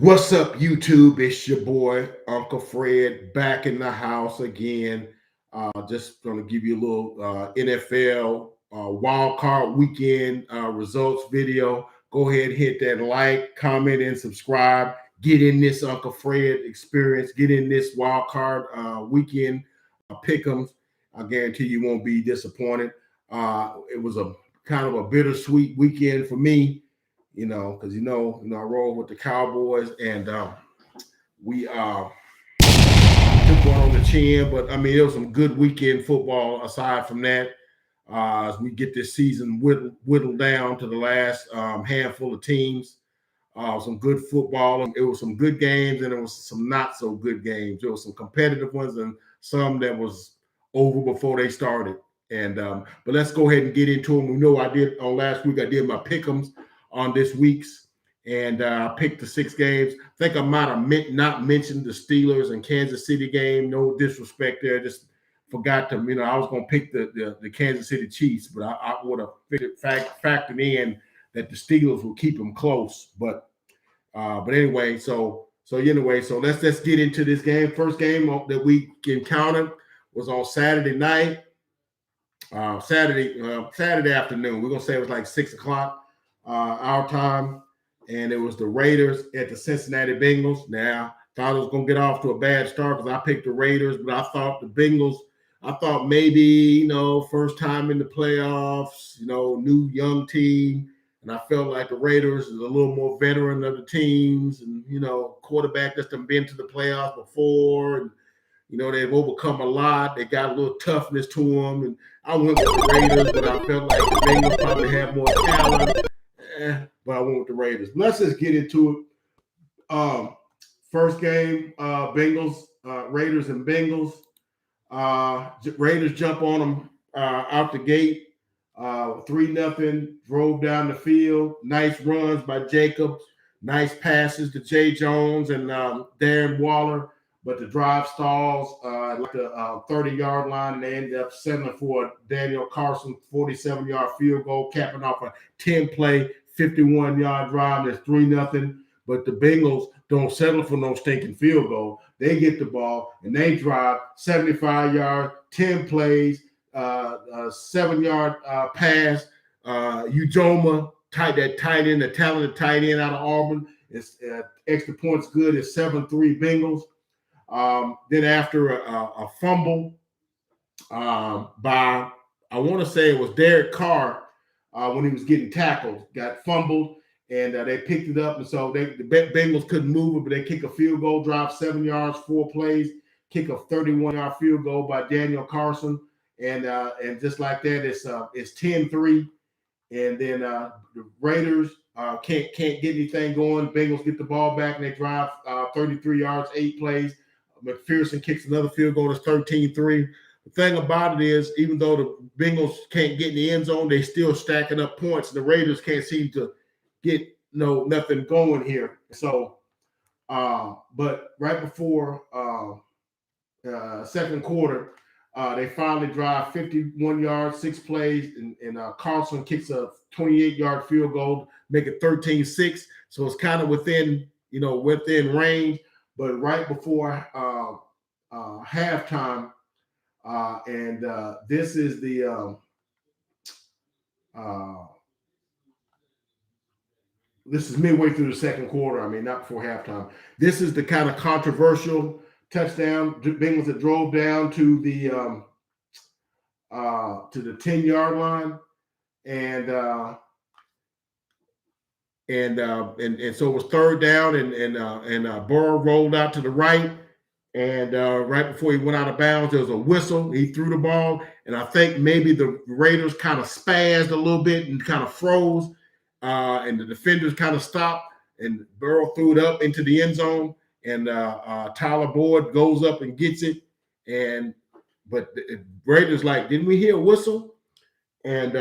What's up, YouTube? It's your boy, Uncle Fred, back in the house again. Just going to give you a little NFL wild card weekend results video. Go ahead and hit that like, comment, and subscribe. Get in this Uncle Fred experience. Get in this wild card weekend pick'ems. I guarantee you won't be disappointed. It was a kind of a bittersweet weekend for me, because I roll with the Cowboys, and we took one on the chin. But I mean, it was some good weekend football. Aside from that, as we get this season whittled down to the last handful of teams, some good football. It was some good games, and it was some not so good games. There was some competitive ones, and some that was over before they started. And but let's go ahead and get into them. We know I did on last week. I did my pick'ems on this week's, and I picked the 6 games. I think I might have not mentioned the Steelers and Kansas City game. No disrespect there. Just forgot to, I was going to pick the Kansas City Chiefs, but I would have factored in that the Steelers will keep them close. But anyway, so let's get into this game. First game that we encountered was on Saturday night. Saturday afternoon. We're gonna say it was like 6 o'clock our time, and it was the Raiders at the Cincinnati Bengals. Now, thought it was gonna get off to a bad start because I picked the Raiders, but I thought the Bengals. I thought maybe first time in the playoffs, new young team, and I felt like the Raiders is a little more veteran of the teams, and quarterback that's been to the playoffs before, and they've overcome a lot. They got a little toughness to them. And I went with the Raiders, but I felt like the Bengals probably have more talent. But I went with the Raiders. Let's just get into it. First game, Raiders and Bengals. Raiders jump on them out the gate. 3-0, drove down the field. Nice runs by Jacobs. Nice passes to Jay Jones and Darren Waller. But the drive stalls like the 30-yard line, and they ended up settling for Daniel Carson 47-yard field goal, capping off a 10-play, 51-yard drive. That's 3-0. But the Bengals don't settle for no stinking field goal. They get the ball, and they drive 75 yards, 10 plays, 7-yard pass. Ujoma, that tight end, the talented tight end out of Auburn, is extra points good. It's 7-3 Bengals. Then after a fumble by, I want to say it was Derek Carr when he was getting tackled, got fumbled, and they picked it up. And so the Bengals couldn't move it, but they kick a field goal, drive 7 yards, 4 plays, kick a 31-yard field goal by Daniel Carson. And just like that, it's 10-3. And then the Raiders can't get anything going. Bengals get the ball back, and they drive 33 yards, 8 plays. McPherson kicks another field goal. It's 13-3. The thing about it is, even though the Bengals can't get in the end zone, they still stacking up points. The Raiders can't seem to get nothing going here. So, but right before second quarter, they finally drive 51 yards, 6 plays, and Carlson kicks a 28-yard field goal, make it 13-6. So it's kind of within range. But right before halftime, and this is this is midway through the second quarter. I mean, not before halftime. This is the kind of controversial touchdown. Bengals that drove down to the 10-yard line, and so it was third down, and Burrow rolled out to the right, and right before he went out of bounds, there was a whistle. He threw the ball, and I think maybe the Raiders kind of spazzed a little bit and kind of froze, and the defenders kind of stopped, and Burrow threw it up into the end zone, and Tyler Boyd goes up and gets it, but the Raiders like, didn't we hear a whistle? And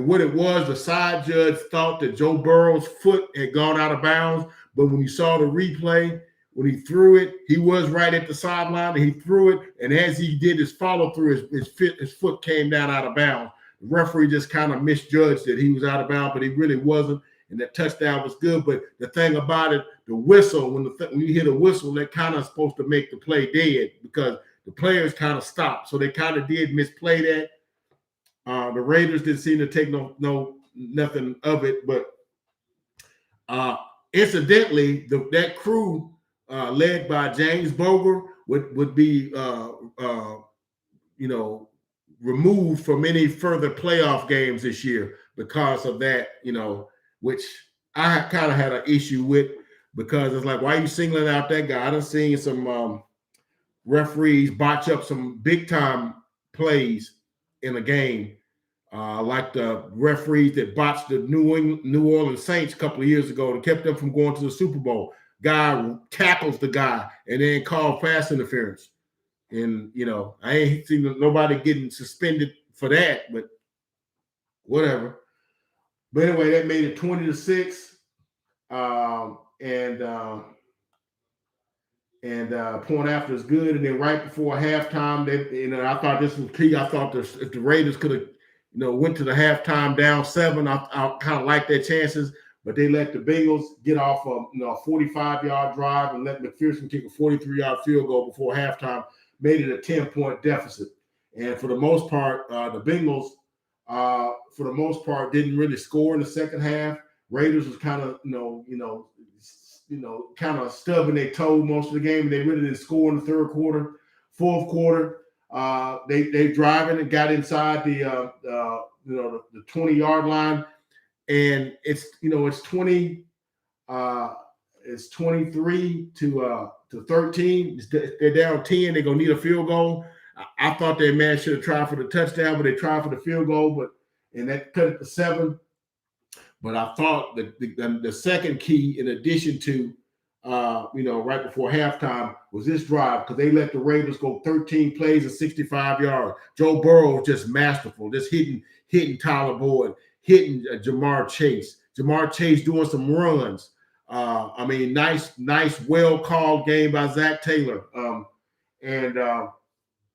what it was, the side judge thought that Joe Burrow's foot had gone out of bounds. But when you saw the replay, when he threw it, he was right at the sideline, and he threw it. And as he did his follow through, his foot came down out of bounds. The referee just kind of misjudged that he was out of bounds, but he really wasn't. and that touchdown was good. But the thing about it, the whistle, when you hear the whistle, that kind of supposed to make the play dead because the players kind of stopped. So they kind of did misplay that. The Raiders didn't seem to take nothing of it, but incidentally, that crew led by James Boger would be removed from any further playoff games this year because of that, which I kind of had an issue with because it's like, why are you singling out that guy? I done seen some referees botch up some big time plays in a game, like the referees that botched the New Orleans Saints a couple of years ago and kept them from going to the Super Bowl. Guy tackles the guy and then called pass interference. And, I ain't seen nobody getting suspended for that, but whatever. But anyway, that made it 20-6. Point after is good. And then right before halftime, I thought this was key. I thought if the Raiders could have, went to the halftime down 7, I kind of like their chances. But they let the Bengals get off a 45-yard drive and let McPherson kick a 43-yard field goal before halftime. Made it a 10-point deficit. And for the most part, the Bengals, for the most part, didn't really score in the second half. Raiders was kind of, kind of stubbing their toe most of the game. They really didn't score in the third quarter. Fourth quarter, they driving and got inside the 20-yard line, and it's 20. It's 23 to 13. They're down 10. They're gonna need a field goal. I thought their man should have tried for the touchdown, but they tried for the field goal, and that cut it to 7. But I thought the second key, in addition to right before halftime, was this drive because they let the Raiders go 13 plays and 65 yards. Joe Burrow was just masterful, just hitting Tyler Boyd, hitting Jamar Chase. Jamar Chase doing some runs. Nice, well-called game by Zach Taylor. And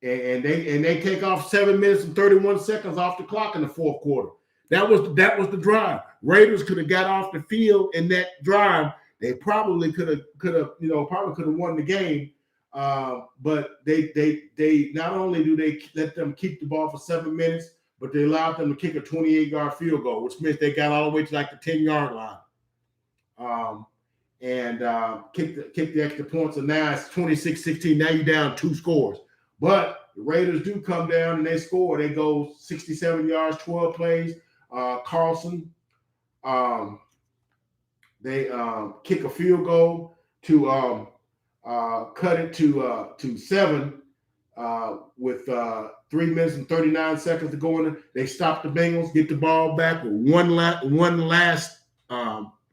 they take off 7 minutes and 31 seconds off the clock in the fourth quarter. That was the drive. Raiders could have got off the field in that drive. They probably could have won the game. But they not only do they let them keep the ball for 7 minutes, but they allowed them to kick a 28-yard field goal, which meant they got all the way to like the 10-yard line. Kick the extra points, and now it's 26-16. Now you're down 2 scores. But the Raiders do come down and they score. They go 67 yards, 12 plays. Carlson, they kick a field goal to cut it to 7 with 3 minutes and 39 seconds to go in. They stop the Bengals, get the ball back with one last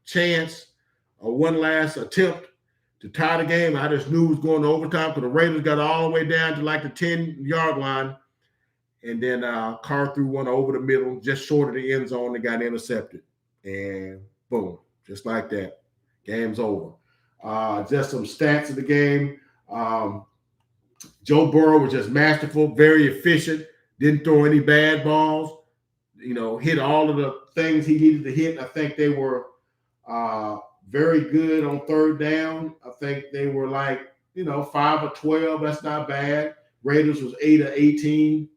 chance. One last attempt to tie the game. I just knew it was going to overtime because the Raiders got all the way down to like the 10-yard line. And then Carr threw one over the middle, just short of the end zone, and got intercepted. And boom, just like that, game's over. Just some stats of the game. Joe Burrow was just masterful, very efficient, didn't throw any bad balls, hit all of the things he needed to hit. I think they were very good on third down. I think they were 5 of 12. That's not bad. Raiders was 8 of 18.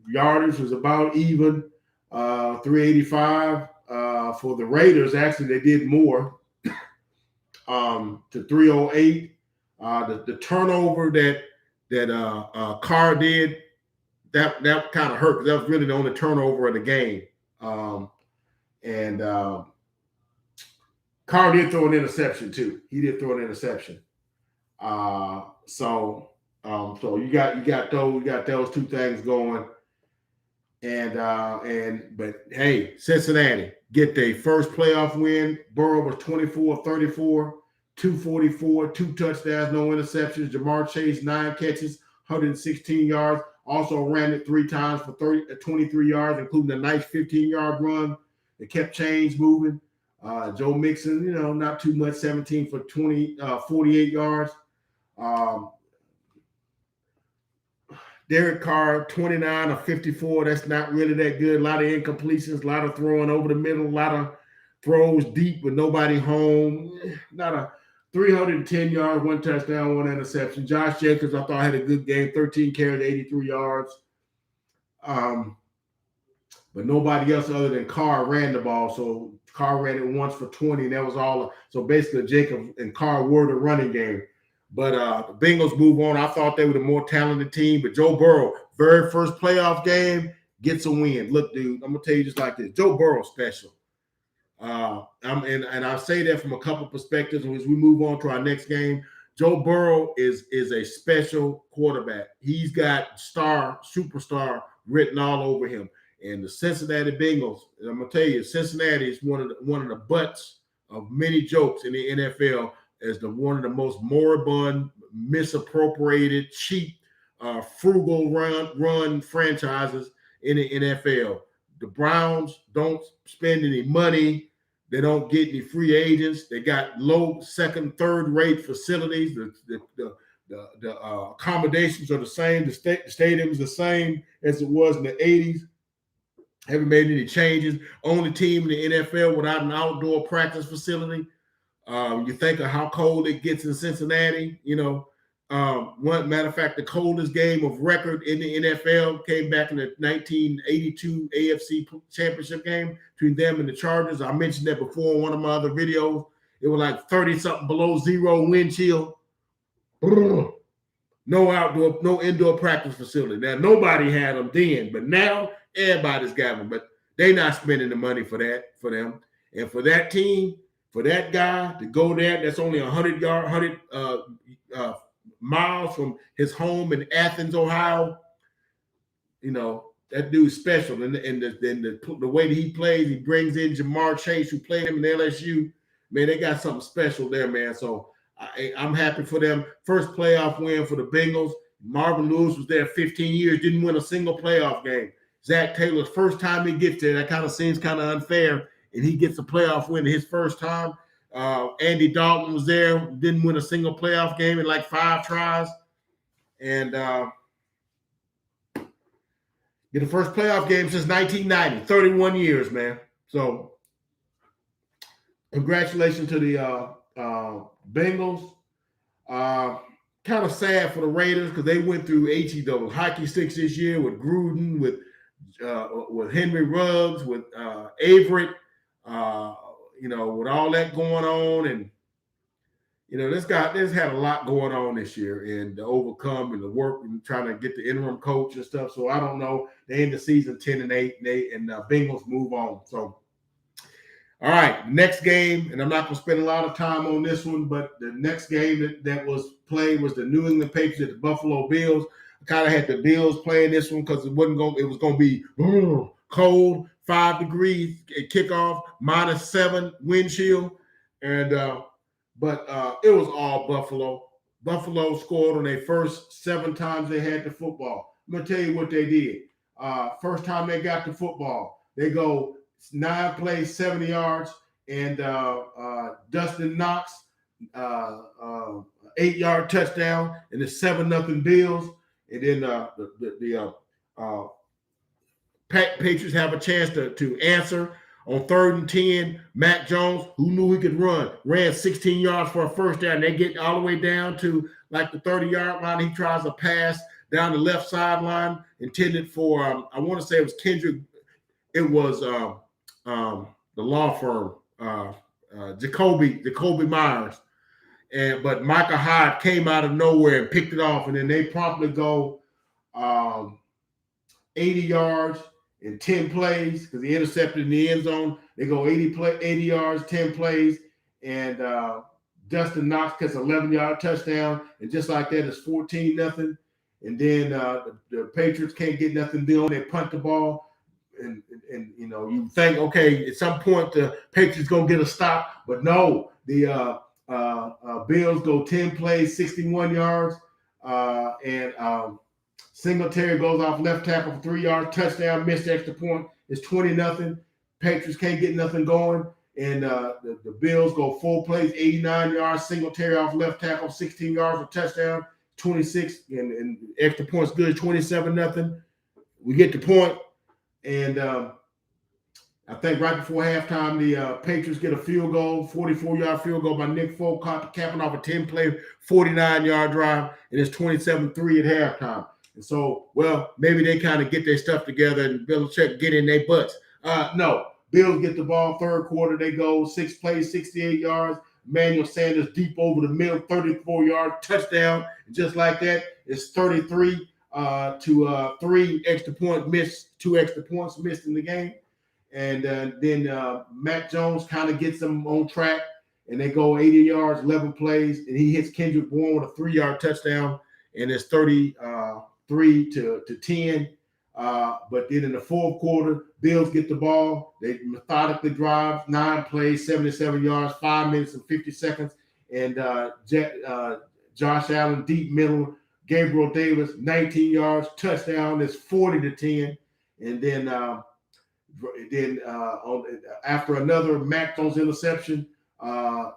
Yardage was about even, 385. For the Raiders, actually, they did more, to 308. The turnover that Carr did, that kind of hurt because that was really the only turnover of the game. And Carr did throw an interception too. He did throw an interception. So you got those 2 things going. But hey, Cincinnati get their first playoff win. Burrow was 24 of 34, 244, 2 touchdowns, no interceptions. Jamar Chase 9 catches, 116 yards. Also ran it 3 times for 23 yards, including a nice 15-yard run. They kept chains moving. Joe Mixon, not too much, 17 for 48 yards. Derek Carr, 29 of 54. That's not really that good. A lot of incompletions, a lot of throwing over the middle, a lot of throws deep with nobody home. Not a 310 yards, 1 touchdown, 1 interception. Josh Jacobs, I thought had a good game, 13 carries, 83 yards. But nobody else other than Carr ran the ball. So Carr ran it once for 20, and that was all. So basically, Jacobs and Carr were the running game. But the Bengals move on. I thought they were the more talented team. But Joe Burrow, very first playoff game, gets a win. Look, dude, I'm going to tell you just like this. Joe Burrow's special. I say that from a couple perspectives. As we move on to our next game, Joe Burrow is a special quarterback. He's got superstar written all over him. And the Cincinnati Bengals, and I'm gonna tell you, Cincinnati is one of the butts of many jokes in the NFL as one of the most moribund, misappropriated, cheap, frugal run franchises in the NFL. The Browns don't spend any money. They don't get any free agents. They got low second, third rate facilities. The accommodations are the same. The stadium is the same as it was in the 80s. Haven't made any changes. Only team in the NFL without an outdoor practice facility. You think of how cold it gets in Cincinnati. One matter of fact, the coldest game of record in the NFL came back in the 1982 AFC Championship game between them and the Chargers. I mentioned that before in one of my other videos. It was like 30-something below zero wind chill. No indoor practice facility. Now, nobody had them then, but now everybody's got them. But they're not spending the money for them. And for that team, for that guy to go there, that's only 100 miles from his home in Athens, Ohio. That dude's special. And the way that he plays, he brings in Jamar Chase, who played him in LSU. Man, they got something special there, man. So I'm happy for them. First playoff win for the Bengals. Marvin Lewis was there 15 years, didn't win a single playoff game. Zach Taylor's first time he gets there, that kind of seems kind of unfair, and he gets a playoff win his first time. Andy Dalton was there, didn't win a single playoff game in like 5 tries. And get the first playoff game since 1990, 31 years, man. So congratulations to the Bengals. Kind of sad for the Raiders because they went through HE hockey sticks this year with Gruden, with Henry Ruggs, with Averett, with all that going on. And, this had a lot going on this year and to overcome and the work and trying to get the interim coach and stuff. So I don't know. They end the season 10-8 and Bengals move on. So, all right, next game, and I'm not going to spend a lot of time on this one, but the next game that was played was the New England Patriots at the Buffalo Bills. I kind of had the Bills playing this one because it was going to be cold, 5 degrees at kickoff, -7 wind chill, and but it was all Buffalo. Buffalo scored on their first 7 times they had the football. I'm going to tell you what they did. First time they got the football, they go 9 plays, 70 yards, and Dustin Knox, 8-yard touchdown, and it's 7-0 Bills. And then the Patriots have a chance to answer on 3rd and 10. Mac Jones, who knew he could run, ran 16 yards for a first down. They get all the way down to like the 30-yard line. He tries a pass down the left sideline intended for, I want to say it was Kendrick. It was the law firm, Jacoby Myers. But Micah Hyde came out of nowhere and picked it off, and then they promptly go 80 yards in 10 plays because he intercepted in the end zone. They go 80 yards, 10 plays, and Dustin Knox gets an 11-yard touchdown, and just like that, it's 14-0. And then the Patriots can't get nothing done. They punt the ball, and you think, okay, at some point the Patriots gonna get a stop, but no, the Bills go 10 plays, 61 yards, and Singletary goes off left tackle for 3 yards, touchdown, missed extra point. It's 20-0. Patriots can't get nothing going, and the Bills go 4 plays, 89 yards, Singletary off left tackle, 16 yards, a touchdown, 26 and extra points good, 27-0. We get the point, and I think right before halftime, the Patriots get a field goal, 44-yard field goal by Nick Folk, capping off a 10-play, 49-yard drive, and it's 27-3 at halftime. And so, well, maybe they kind of get their stuff together and Belichick get in their butts. No, Bills get the ball third quarter. They go 6 plays, 68 yards. Emmanuel Sanders deep over the middle, 34 yards, touchdown. Just like that, it's 33 to 3 extra point missed, 2 extra points missed in the game. And then Mac Jones kind of gets them on track, and they go 80 yards, 11 plays, and he hits Kendrick Bourne with a 3-yard touchdown, and it's 33 to 10. But then in the fourth quarter, Bills get the ball. They methodically drive 9 plays, 77 yards, 5 minutes and 50 seconds. And Josh Allen, deep middle. Gabriel Davis, 19 yards, touchdown. It's 40 to 10. And then after another Mac Jones interception, Doyle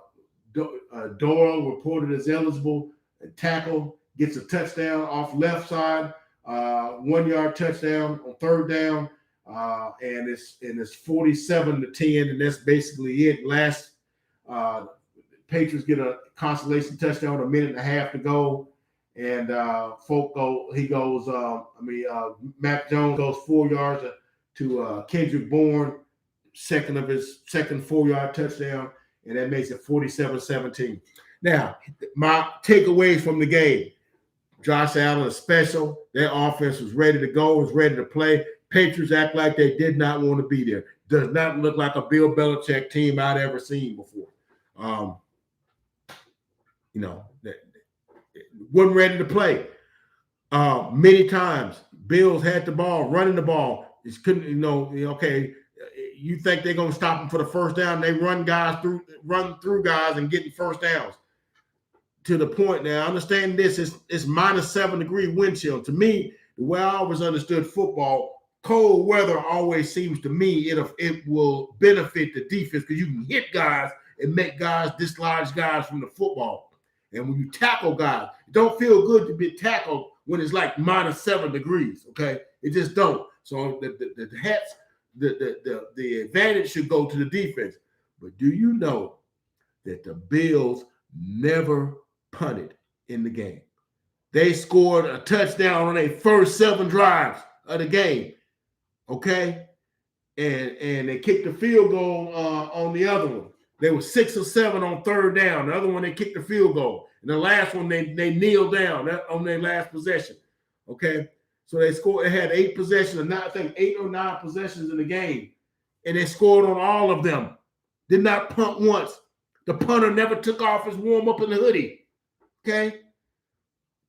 reported as eligible. Tackle gets a touchdown off left side. 1-yard touchdown on third down, and it's 47 to 10, and that's basically it. Last Patriots get a consolation touchdown, 1.5 minutes to go, and Mac Jones goes 4 yards to Kendrick Bourne, second 4-yard touchdown, and that makes it 47-17. Now, my takeaways from the game. Josh Allen is special. Their offense was ready to go, was ready to play. Patriots act like they did not want to be there. Does not look like a Bill Belichick team I'd ever seen before. Wasn't ready to play. Many times, Bills had the ball, running the ball. Just couldn't, okay, you think they're going to stop them for the first down. They run through guys and getting first downs. To the point now, understand this is -7-degree wind chill. To me, the way I always understood football, cold weather always seems to me it will benefit the defense because you can hit guys and make guys dislodge guys from the football. And when you tackle guys, it don't feel good to be tackled when it's like -7 degrees. Okay, it just don't. So the advantage should go to the defense. But do you know that the Bills never punted in the game? They scored a touchdown on their first 7 drives of the game, okay? And they kicked the field goal on the other one. They were 6 or 7 on third down. The other one, they kicked the field goal. And the last one, they kneeled down on their last possession, okay? So they scored. They had 8 possessions, I think 8 or 9 possessions in the game, and they scored on all of them. Did not punt once. The punter never took off his warm-up in the hoodie. Okay?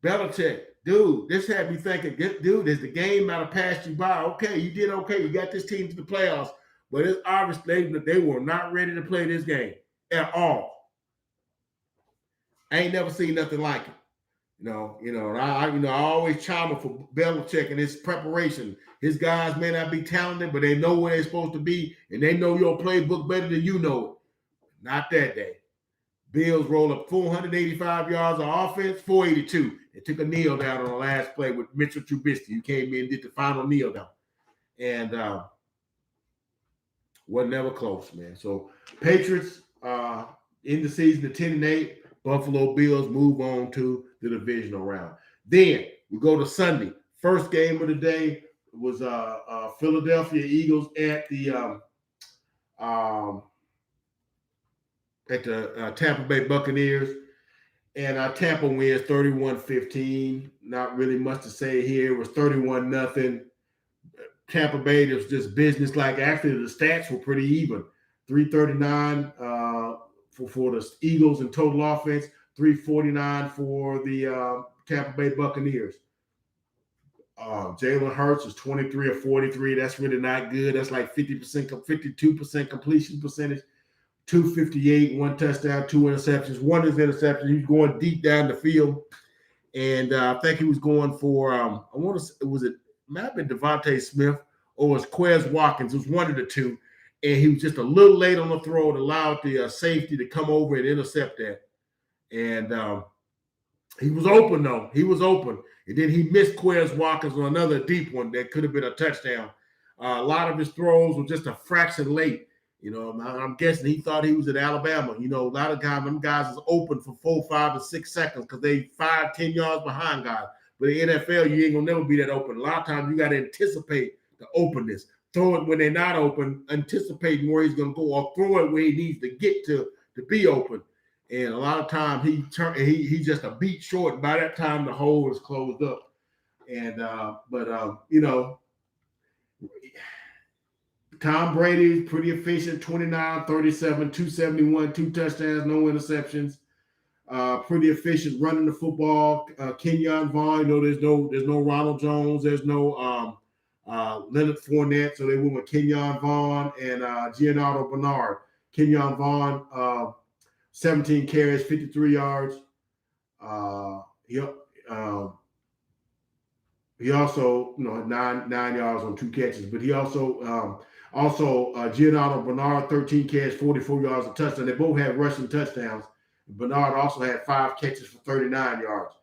Belichick, dude, this had me thinking, dude, is the game might have passed you by. Okay, you did okay. You got this team to the playoffs. But it's obvious they were not ready to play this game at all. I ain't never seen nothing like it. I always chime for Belichick and his preparation. His guys may not be talented, but they know where they're supposed to be, and they know your playbook better than you know it. Not that day. Bills roll up 485 yards of offense, 482. They took a kneel down on the last play with Mitchell Trubisky, who came in and did the final kneel down. And wasn't never close, man. So Patriots in the season at 10-8. Buffalo Bills move on to the divisional round. Then we go to Sunday. First game of the day was Philadelphia Eagles at the Tampa Bay Buccaneers. And Tampa wins 31-15. Not really much to say here. It was 31-0. Tampa Bay, it was just business-like. Actually, the stats were pretty even. 339 for the Eagles in total offense, 349 for the Tampa Bay Buccaneers. Jalen Hurts is 23 of 43. That's really not good. That's like 52% completion percentage. 258, 1 touchdown, 2 interceptions. One is interception. He's going deep down the field. And I think he was going for, it might have been Devontae Smith or was Quez Watkins. It was one of the two. And he was just a little late on the throw. It allowed the safety to come over and intercept that. And He was open, though. He was open. And then he missed Quez Watkins on another deep one that could have been a touchdown. A lot of his throws were just a fraction late. I'm guessing he thought he was at Alabama. A lot of guys, them guys is open for 4, 5, and 6 seconds because they 5, 10 yards behind guys. But in the NFL, you ain't gonna never be that open. A lot of times you got to anticipate the openness. Throw it when they're not open, anticipating where he's gonna go, or throw it where he needs to get to be open. And a lot of times he's just a beat short. And by that time, the hole is closed up. And Tom Brady's pretty efficient, 29, 37, 271, 2 touchdowns, no interceptions. Pretty efficient running the football. Kenyon Vaughn, there's no Ronald Jones, there's no Leonard Fournette, so they went with Kenyon Vaughn and Giancarlo Bernard. Kenyon Vaughn, 17 carries, 53 yards. He also, had 9 yards on 2 catches, but he also Giancarlo Bernard, 13 carries, 44 yards, a touchdown. They both had rushing touchdowns. Bernard also had 5 catches for 39 yards.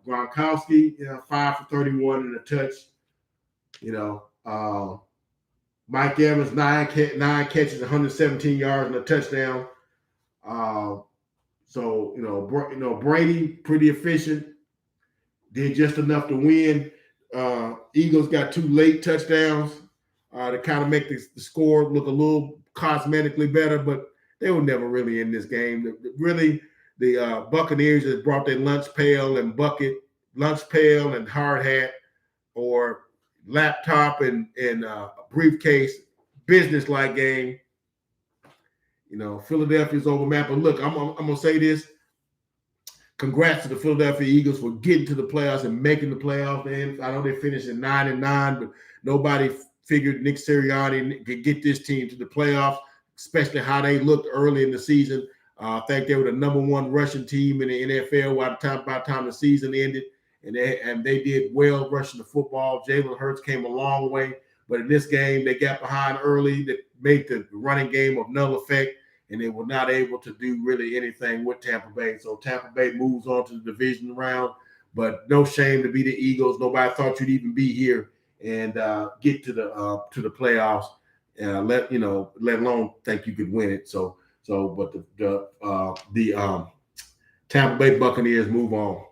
Gronkowski, 5 for 31 and a touch. Mike Evans, 9 catches, 117 yards and a touchdown. Brady, pretty efficient, did just enough to win. Eagles got 2 late touchdowns to kind of make the score look a little cosmetically better, but they were never really in this game. The Buccaneers just brought their lunch pail and hard hat or laptop and briefcase, business-like game. Philadelphia's overmapped. But look, I'm gonna say this. Congrats to the Philadelphia Eagles for getting to the playoffs and making the playoffs. Man, I know they finished at 9-9, but nobody figured Nick Sirianni could get this team to the playoffs, especially how they looked early in the season. I think they were the number 1 rushing team in the NFL by the time the season ended, and they did well rushing the football. Jalen Hurts came a long way, but in this game they got behind early. That made the running game of null effect, and they were not able to do really anything with Tampa Bay. So Tampa Bay moves on to the division round, but no shame to be the Eagles. Nobody thought you'd even be here and get to the playoffs. Let alone think you could win it. But the Tampa Bay Buccaneers move on.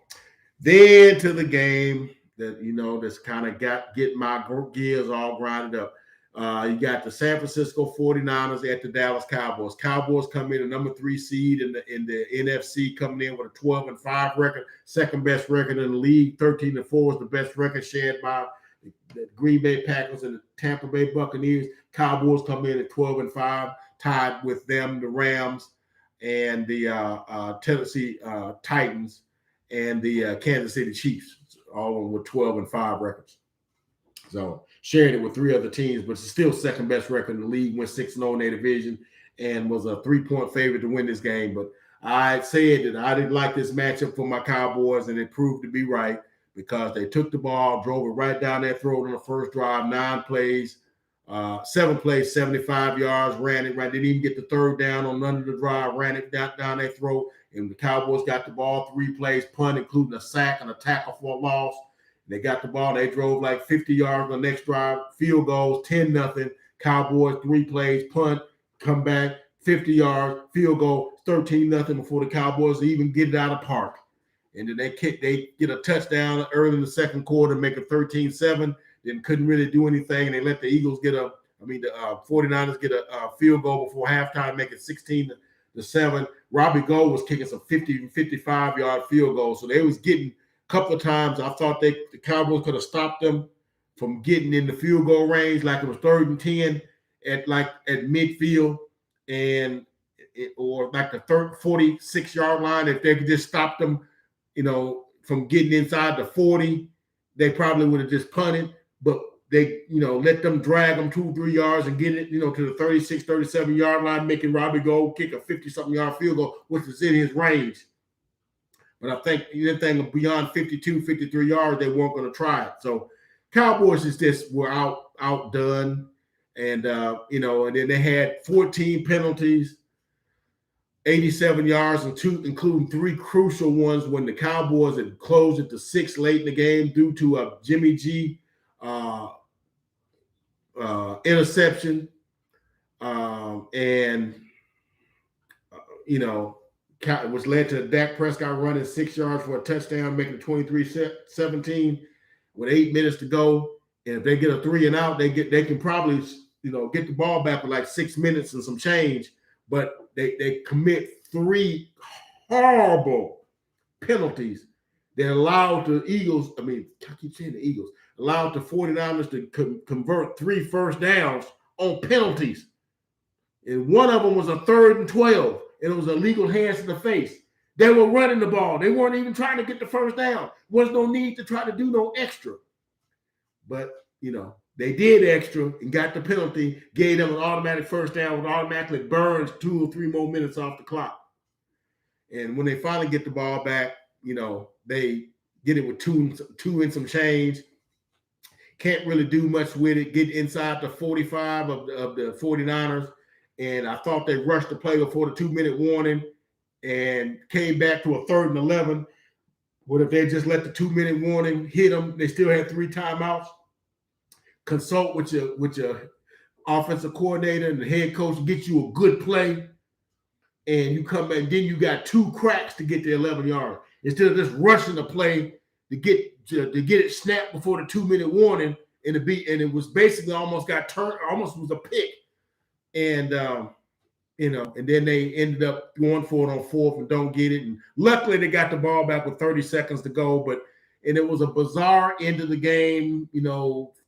Then to the game that that's kind of get my gears all grinded up. You got the San Francisco 49ers at the Dallas Cowboys. Cowboys come in a number 3 seed in the NFC, coming in with a 12-5 record, second best record in the league. 13-4 is the best record shared by the Green Bay Packers and the Tampa Bay Buccaneers. Cowboys come in at 12-5, tied with them, the Rams, and the Tennessee Titans, and the Kansas City Chiefs, all with 12-5 records. So sharing it with 3 other teams, but it's still second best record in the league. Went 6-0 in their division and was a 3-point favorite to win this game. But I said that I didn't like this matchup for my Cowboys, and it proved to be right because they took the ball, drove it right down their throat on the first drive, 7 plays, 75 yards, ran it right. Didn't even get the third down on none of the drive, ran it down their throat. And the Cowboys got the ball, 3 plays, punt, including a sack and a tackle for a loss. They got the ball. They drove like 50 yards on the next drive, field goals, 10-0. Cowboys, 3 plays, punt, come back, 50 yards, field goal, 13-0 before the Cowboys even get it out of park. And then they get a touchdown early in the second quarter, make it 13-7. Then couldn't really do anything. And they let the Eagles the 49ers get a field goal before halftime, make it 16-7. Robbie Gould was kicking some 50 and 55-yard field goals. So they was getting a couple of times. I thought the Cowboys could have stopped them from getting in the field goal range, like it was 3rd and 10 at midfield, or like the 46-yard line. If they could just stop them, from getting inside the 40, they probably would have just punted. But they, let them drag them 2-3 yards and get it, to the 36, 37-yard line, making Robbie Gould kick a 50-something yard field goal, which was in his range. But I think anything beyond 52, 53 yards, they weren't going to try it. So Cowboys were outdone. And, and then they had 14 penalties. 87 yards and two, including 3 crucial ones when the Cowboys had closed it to 6 late in the game due to a Jimmy G interception. And which led to Dak Prescott running 6 yards for a touchdown, making it 23-17 with 8 minutes to go. And if they get a 3 and out, they can probably get the ball back with like 6 minutes and some change. But they commit 3 horrible penalties that allowed the Eagles. I keep saying the Eagles allowed the 49ers to convert 3 first downs on penalties. And one of them was a 3rd and 12, and it was illegal hands to the face. They were running the ball. They weren't even trying to get the first down. There was no need to try to do no extra. But, they did extra and got the penalty, gave them an automatic first down, which automatically burns 2 or 3 more minutes off the clock. And when they finally get the ball back, they get it with two and some change. Can't really do much with it. Get inside the 45 of the 49ers. And I thought they rushed the play before the 2-minute warning and came back to a 3rd and 11. But if they just let the 2-minute warning hit them, they still had 3 timeouts. Consult with your offensive coordinator and the head coach, get you a good play, and you come back. And then you got 2 cracks to get the 11 yards instead of just rushing the play to get it snapped before the 2-minute warning. And it was basically almost got turned, almost was a pick. And and then they ended up going for it on 4th and don't get it. And luckily they got the ball back with 30 seconds to go. And it was a bizarre end of the game.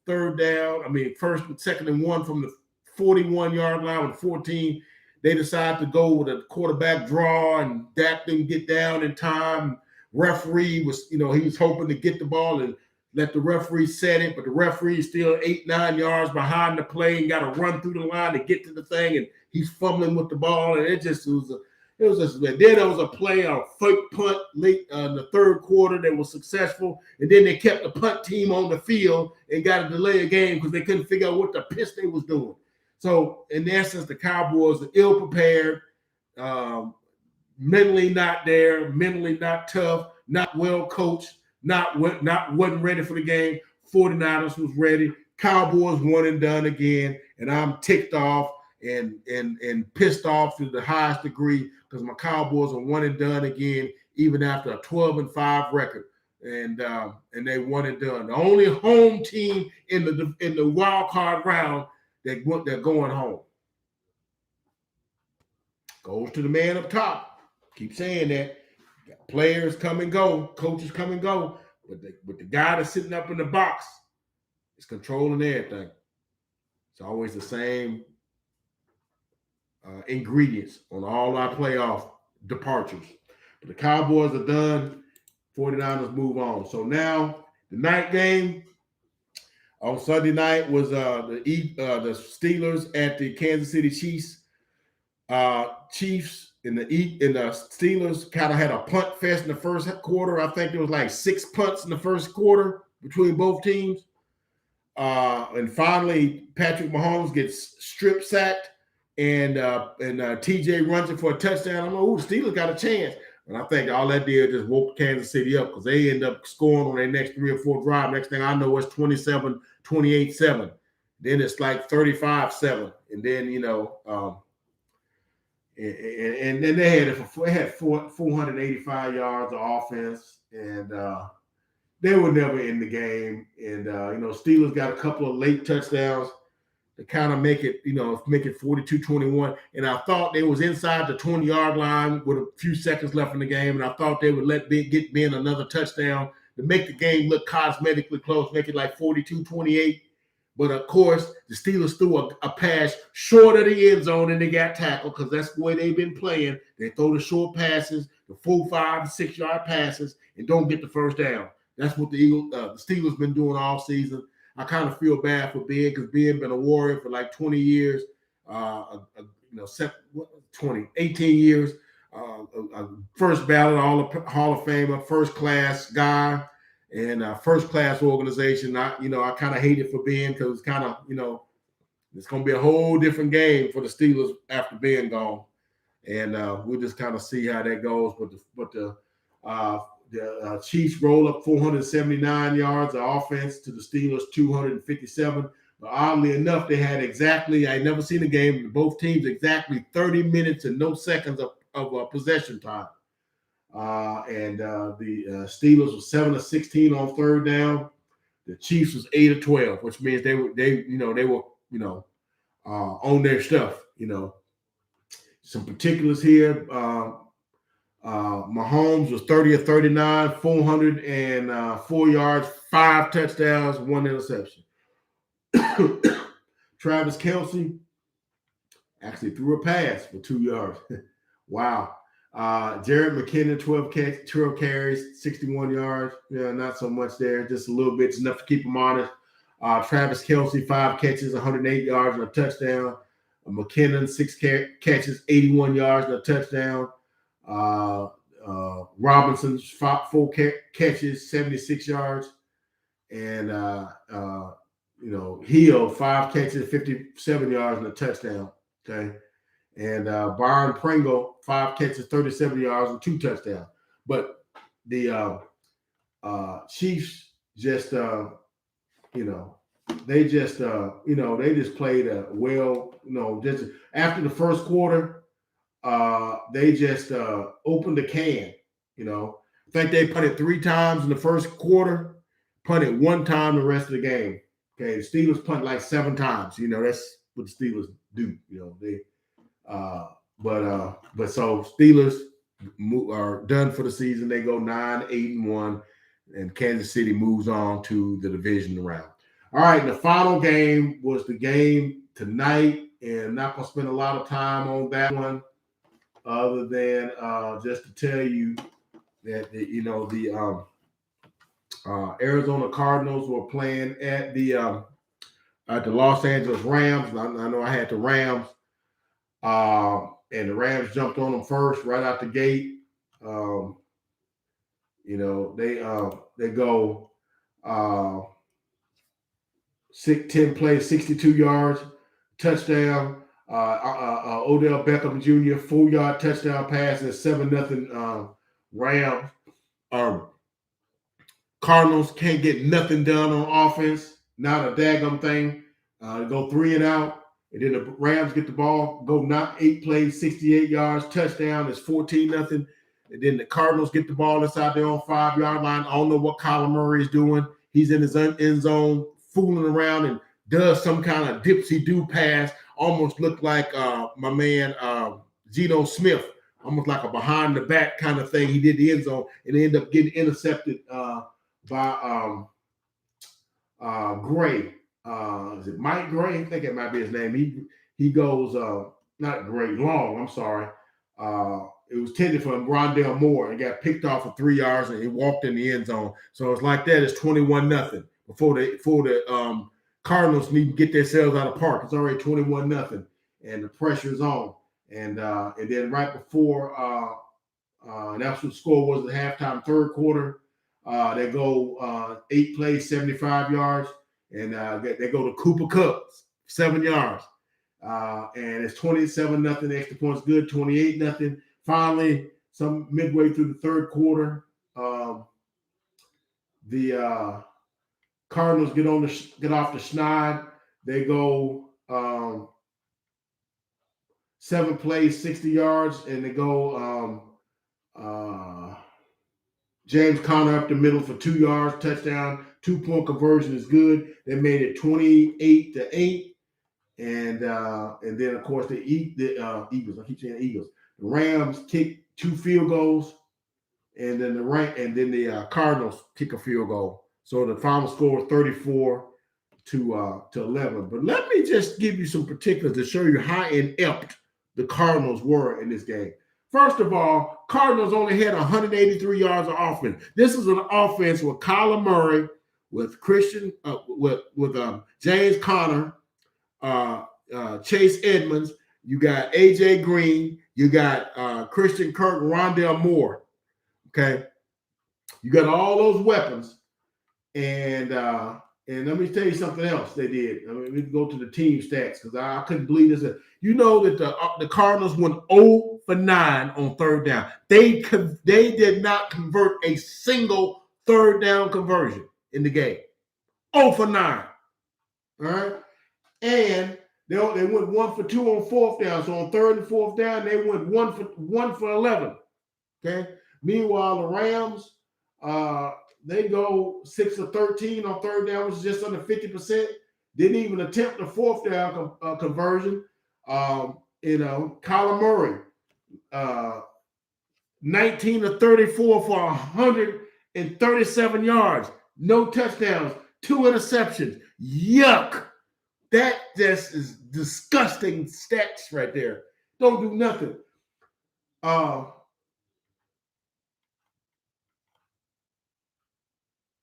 3rd down. 2nd and 1 from the 41-yard line with 14. They decided to go with a quarterback draw, and Dak didn't get down in time. Referee was, he was hoping to get the ball and let the referee set it, but the referee is still 8-9 yards behind the play and got to run through the line to get to the thing, and he's fumbling with the ball, and it was just. Then there was a play, a fake punt late in the 3rd quarter that was successful, and then they kept the punt team on the field and got a delay of game because they couldn't figure out what the piss they was doing. So in essence, the Cowboys are ill prepared, mentally not there, mentally not tough, not well coached, wasn't ready for the game. 49ers was ready. Cowboys one and done again, and I'm ticked off and pissed off to the highest degree because my Cowboys are one and done again, even after a 12-5 record, and they one and done. The only home team in the wild card round they're going home. Goes to the man up top. Keep saying that. Players come and go, coaches come and go, but the guy that's sitting up in the box is controlling everything. It's always the same ingredients on all our playoff departures. But the Cowboys are done. 49ers move on. So now the night game on Sunday night was the Steelers at the Kansas City Chiefs. Chiefs and the Steelers kind of had a punt fest in the first quarter. I think there was like 6 punts in the first quarter between both teams. And finally, Patrick Mahomes gets strip sacked, and TJ runs it for a touchdown. I'm like, the Steelers got a chance. And I think all that did just woke Kansas City up because they end up scoring on their next 3 or 4 drive. Next thing I know, it's 28-7. Then it's like 35-7. And then, and then they had 485 yards of offense, and they were never in the game. And Steelers got a couple of late touchdowns to kind of make it 42-21. And I thought they was inside the 20-yard line with a few seconds left in the game, and I thought they would get Ben another touchdown to make the game look cosmetically close, make it like 42-28. But, of course, the Steelers threw a pass short of the end zone, and they got tackled because that's the way they've been playing. They throw the short passes, the 4, 5, 6-yard passes, and don't get the first down. That's what the Steelers been doing all season. I kind of feel bad for Ben because Ben been a Warrior for like 20 years, 18 years, first ballot Hall of Famer, first class guy, and first class organization. I kind of hate it for Ben because it's kind of, it's going to be a whole different game for the Steelers after Ben gone. and we'll just kind of see how that goes. But the Chiefs roll up 479 yards of offense to the Steelers 257. But oddly enough, they had exactly, I never seen a game, both teams exactly 30 minutes and no seconds of possession time. And the Steelers were 7 of 16 on third down. The Chiefs was 8 of 12, which means they were on their stuff. Some particulars here. Mahomes was 30 of 39, 404 yards, 5 touchdowns, 1 interception. Travis Kelce actually threw a pass for 2 yards. Wow. Jared McKinnon, 12 carries, 61 yards. Yeah, not so much there. Just a little bit. It's enough to keep him honest. Travis Kelce, 5 catches, 108 yards and a touchdown. McKinnon, 6 catches, 81 yards and a touchdown. Robinson, 4 catches, 76 yards. And, Hill, 5 catches, 57 yards and a touchdown. Okay. And Byron Pringle, 5 catches, 37 yards and 2 touchdowns. But the Chiefs just, they just played well. Just after the first quarter, they just opened the can. I think they punted 3 times in the first quarter, punted 1 time the rest of the game. Okay, the Steelers punt like 7 times. That's what the Steelers do. But so Steelers are done for the season. They go 9-8-1, and Kansas City moves on to the division round. All right, and the final game was the game tonight, and I'm not gonna spend a lot of time on that one, other than just to tell you that the Arizona Cardinals were playing at the Los Angeles Rams. I know I had the Rams. And the Rams jumped on them first right out the gate. They go 10 plays, 62 yards, touchdown. Odell Beckham Jr. 4-yard touchdown pass and 7-0 Rams. Cardinals can't get nothing done on offense, not a daggum thing. Go 3 and out. And then the Rams get the ball, go 8 plays, 68 yards, touchdown. It's 14-0. And then the Cardinals get the ball inside their own 5-yard line. I don't know what Kyler Murray is doing. He's in his end zone, fooling around and does some kind of dipsy-do pass. Almost looked like my man Geno Smith, almost like a behind-the-back kind of thing. He did the end zone and ended up getting intercepted by Gray. Is it Mike Gray? I think it might be his name. He goes not Gray, Long. I'm sorry. It was tended from Rondale Moore and got picked off for 3 yards and he walked in the end zone. So it's like that. It's 21-0 before the Cardinals need to get themselves out of park. It's already 21-0 and the pressure is on. And then right before and that's what the score was at halftime, third quarter. They go 8 plays, 75 yards. And they go to Cooper Kupp, 7 yards. And it's 27-0, extra points good, 28-0. Finally, some midway through the third quarter, the Cardinals get off the schneid. They go 7 plays, 60 yards, and they go James Conner up the middle for 2 yards, touchdown. 2-point conversion is good. They made it 28-8, and then of course they eat the Eagles. I keep saying Eagles. The Rams kick 2 field goals, and then the Cardinals kick a field goal. So the final score is 34-11. But let me just give you some particulars to show you how inept the Cardinals were in this game. First of all, Cardinals only had 183 yards of offense. This is an offense with Kyler Murray, with Christian, with James Conner, Chase Edmonds. You got AJ Green. You got Christian Kirk, Rondale Moore. Okay, you got all those weapons, and And let me tell you something else they did. I mean, we can go to the team stats because I couldn't believe this. You know that the Cardinals went 0 for 9 on third down. They did not convert a single third down conversion in the game. 0 for 9. All right. And they went 1 for 2 on fourth down. So on third and fourth down, they went 1 for 11. Okay. Meanwhile, the Rams, they go 6 of 13 on third down, which is just under 50%. Didn't even attempt the fourth down conversion. Kyler Murray, 19 of 34 for 137 yards, no touchdowns, 2 interceptions. Yuck. That just is disgusting stats right there. Don't do nothing.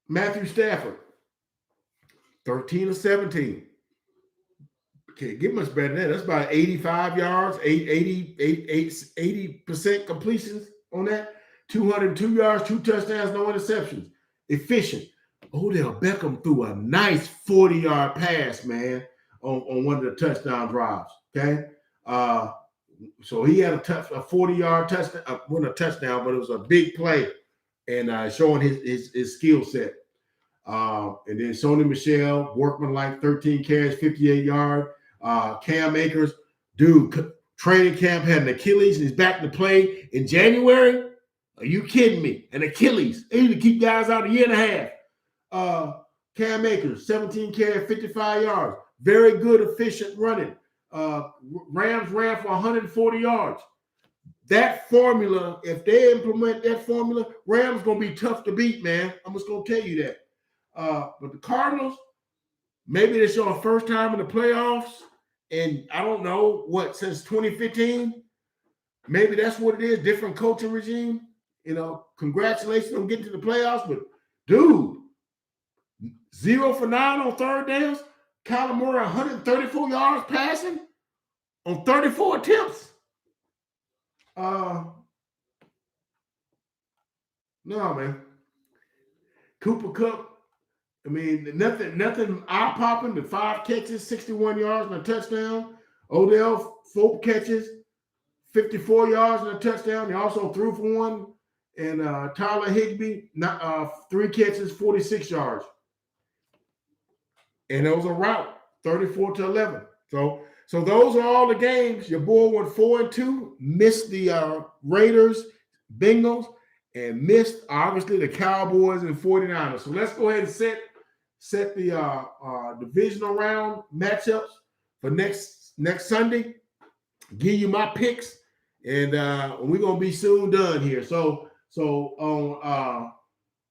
Matthew Stafford, 13 of 17. Can't get much better than that. That's about 85 yards, 80% completions on that. 202 yards, 2 touchdowns, no interceptions. Efficient. Odell Beckham threw a nice 40-yard pass, man, on one of the touchdown drives. Okay. So he had a 40-yard touchdown, wasn't a touchdown, but it was a big play and showing his skill set. And then Sony Michel, workman-like, 13 carries, 58 yards. Cam Akers, dude, training camp had an Achilles and he's back to play in January. Are you kidding me? An Achilles. They need to keep guys out a year and a half. Cam Akers, 17 carries, 55 yards. Very good, efficient running. Rams ran for 140 yards. That formula, if they implement that formula, Rams going to be tough to beat, man. I'm just going to tell you that. But the Cardinals, maybe they show a first time in the playoffs, and I don't know since 2015. Maybe that's what it is. Different coaching regime. Congratulations on getting to the playoffs. But dude, 0 for 9 on third downs. Kyler Murray, 134 yards passing on 34 attempts. No, man. Cooper Kupp. I mean, nothing eye-popping. The 5 catches, 61 yards and a touchdown. Odell, 4 catches, 54 yards and a touchdown. He also threw for 1. And Tyler Higbee, 3 catches, 46 yards. And it was a rout, 34-11. So those are all the games. Your boy went 4-2, missed the Raiders, Bengals, and missed, obviously, the Cowboys and 49ers. So let's go ahead and set the divisional round matchups for next Sunday. Give you my picks, and we're going to be soon done here. So on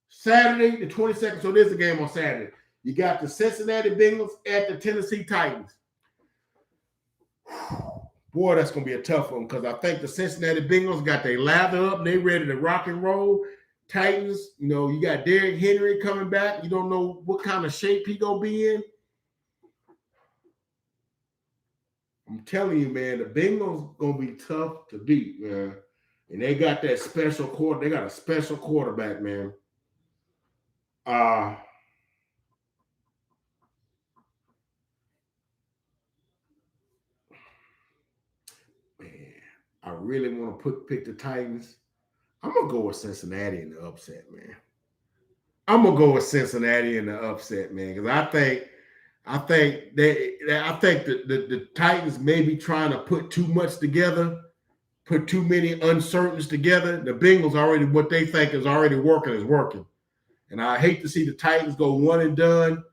Saturday, the 22nd, so there's a game on Saturday. You got the Cincinnati Bengals at the Tennessee Titans. Boy, that's going to be a tough one because I think the Cincinnati Bengals got their lather up and they ready to rock and roll. Titans, you got Derrick Henry coming back. You don't know what kind of shape he going to be in. I'm telling you, man, the Bengals going to be tough to beat, man. And they got that special quarter. They got a special quarterback, man. I really want to pick the Titans. I'm going to go with Cincinnati in the upset, man. I'm going to go with Cincinnati in the upset, man, because I think the Titans may be trying to put too much together, put too many uncertainties together. The Bengals already, what they think is already working is working. And I hate to see the Titans go one and done.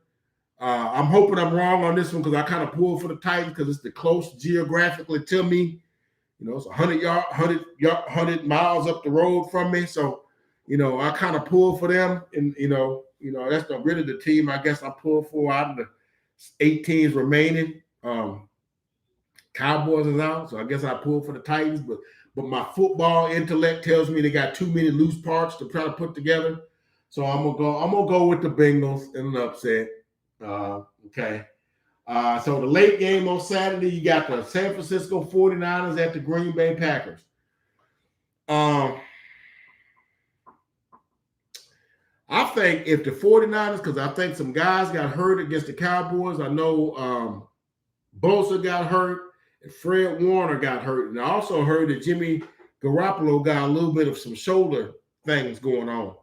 I'm hoping I'm wrong on this one because I kind of pulled for the Titans because it's the close geographically to me. It's 100 miles up the road from me. So, I kind of pull for them. And, that's really the team I guess I pull for out of the 8 teams remaining. Cowboys is out. So I guess I pull for the Titans. But my football intellect tells me they got too many loose parts to try to put together. So I'm gonna go with the Bengals in an upset. Okay. So the late game on Saturday, you got the San Francisco 49ers at the Green Bay Packers. I think if the 49ers, because I think some guys got hurt against the Cowboys. I know Bosa got hurt and Fred Warner got hurt. And I also heard that Jimmy Garoppolo got a little bit of some shoulder things going on.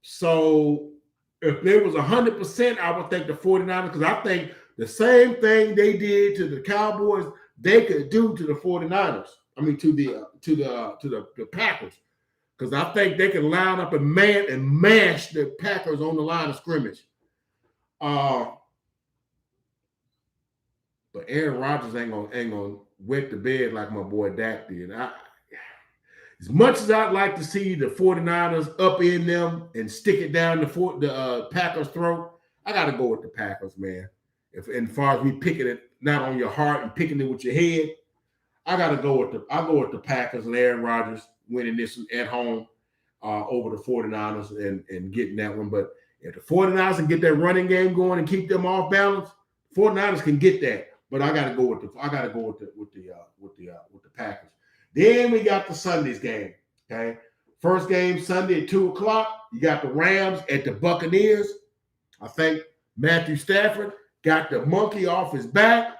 So if there was 100%, I would think the 49ers, because I think the same thing they did to the Cowboys, they could do to the 49ers. I mean, to the Packers. Because I think they can line up and mash the Packers on the line of scrimmage. But Aaron Rodgers ain't gonna wet the bed like my boy Dak did. As much as I'd like to see the 49ers up in them and stick it down the Packers' throat, I got to go with the Packers, man. And as far as we picking it not on your heart and picking it with your head, I go with the Packers and Aaron Rodgers winning this at home over the 49ers and getting that one. But if the 49ers can get that running game going and keep them off balance, 49ers can get that. But I got to go with the Packers. Then we got the Sunday's game. Okay, first game Sunday at 2:00. You got the Rams at the Buccaneers. I think Matthew Stafford got the monkey off his back.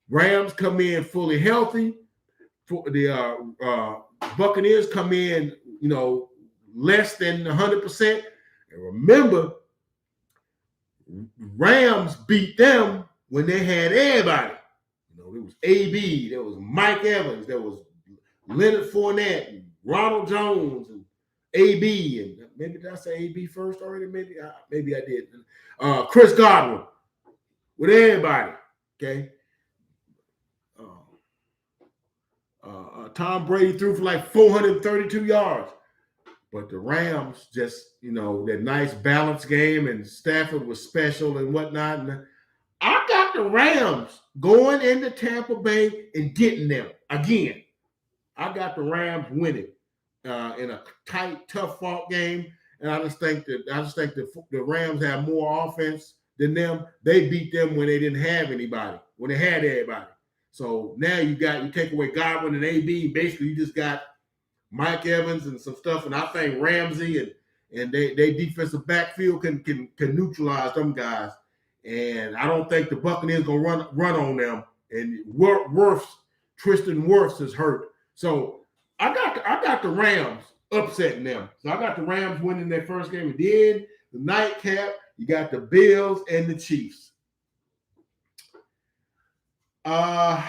Rams come in fully healthy. The Buccaneers come in, less than 100%. And remember, Rams beat them when they had everybody. There was AB, there was Mike Evans, there was Leonard Fournette, and Ronald Jones, and AB, and maybe did I say AB first already? Maybe I did. Chris Godwin, with everybody. Okay. Tom Brady threw for like 432 yards. But the Rams just, that nice balanced game, and Stafford was special and whatnot. And I got the Rams going into Tampa Bay and getting them again. I got the Rams winning in a tight, tough-fought game. And I just think the Rams have more offense than them. They beat them when they didn't have anybody, when they had everybody. So now you take away Godwin and AB. Basically, you just got Mike Evans and some stuff. And I think Ramsey and they defensive backfield can neutralize them guys. And I don't think the Buccaneers gonna run on them. And Tristan Wirfs is hurt. So I got the Rams upsetting them. So I got the Rams winning their first game. And then the nightcap, you got the Bills and the Chiefs. I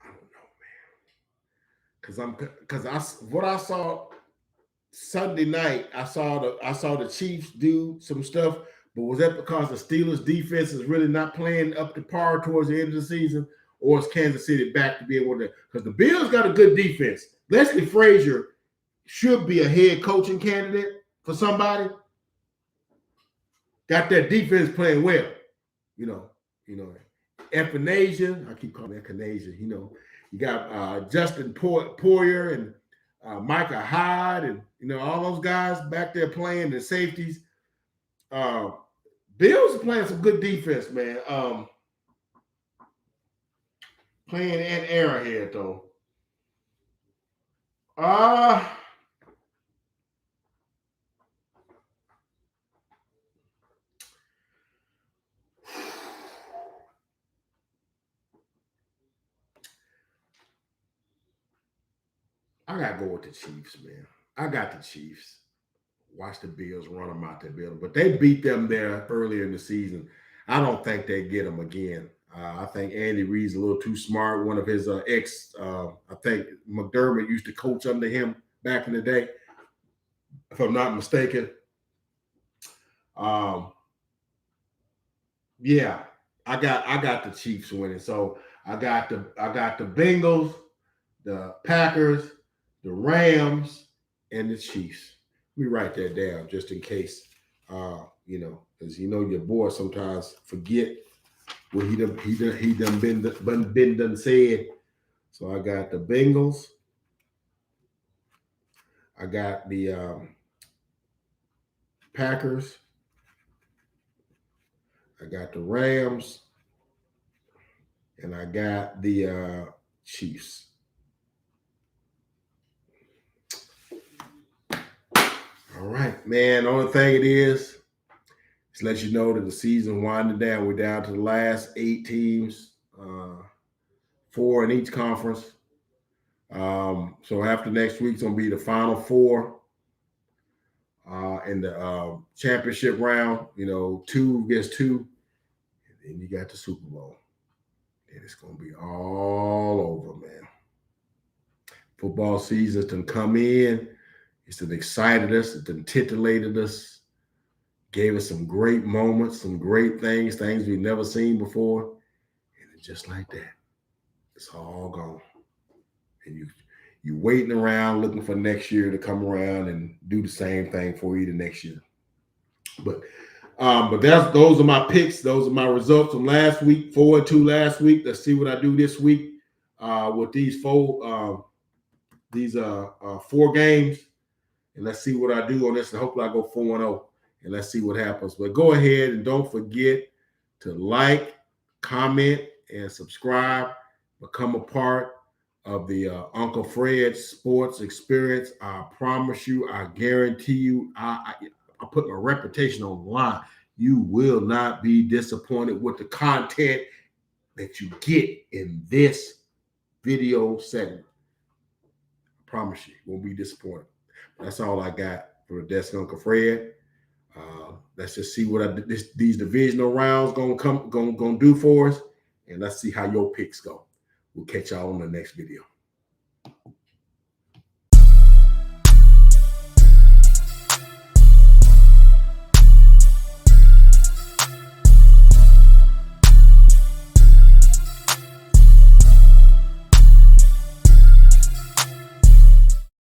don't know, man. Because what I saw Sunday night, I saw the Chiefs do some stuff, but was that because the Steelers defense is really not playing up to par towards the end of the season, or is Kansas City back to be able to? Because the Bills got a good defense. Leslie Frazier should be a head coaching candidate for somebody. Got that defense playing well, Epinasia, I keep calling Epinasia, You got Justin Poyer and Micah Hyde and all those guys back there playing the safeties. Bills are playing some good defense, man. Playing at Arrowhead though. I gotta go with the Chiefs, man. I got the Chiefs. Watch the Bills run them out that building, but they beat them there earlier in the season. I don't think they get them again. I think Andy Reid's a little too smart. One of his I think McDermott used to coach under him back in the day, if I'm not mistaken. Yeah, I got the Chiefs winning. So I got the Bengals, the Packers, the Rams, and the Chiefs. Let me write that down just in case, because your boy sometimes forget what he done been said. So I got the Bengals. I got the Packers. I got the Rams, and I got the Chiefs. All right, man. The only thing it is let you know that the season winding down. We're down to the last 8 teams, 4 in each conference. So after next week's gonna be the final 4 in the championship round. 2 against 2, and then you got the Super Bowl. And it's gonna be all over, man. Football season's done come in. It's done excited us. It done titillated us. Gave us some great moments, some great things we've never seen before. And it's just like that. It's all gone. And you waiting around looking for next year to come around and do the same thing for you the next year. But those are my picks. Those are my results from last week, 4-2 last week. Let's see what I do this week with these 4 games. And let's see what I do on this. And hopefully I go 4-0. And let's see what happens. But go ahead and don't forget to like, comment, and subscribe. Become a part of the Uncle Fred Sports Experience. I promise you, I guarantee you, I put my reputation on the line. You will not be disappointed with the content that you get in this video segment. I promise you won't be disappointed. That's all I got for the Desk Uncle Fred. Let's just see what these divisional rounds gonna do for us, and let's see how your picks go. We'll catch y'all on the next video.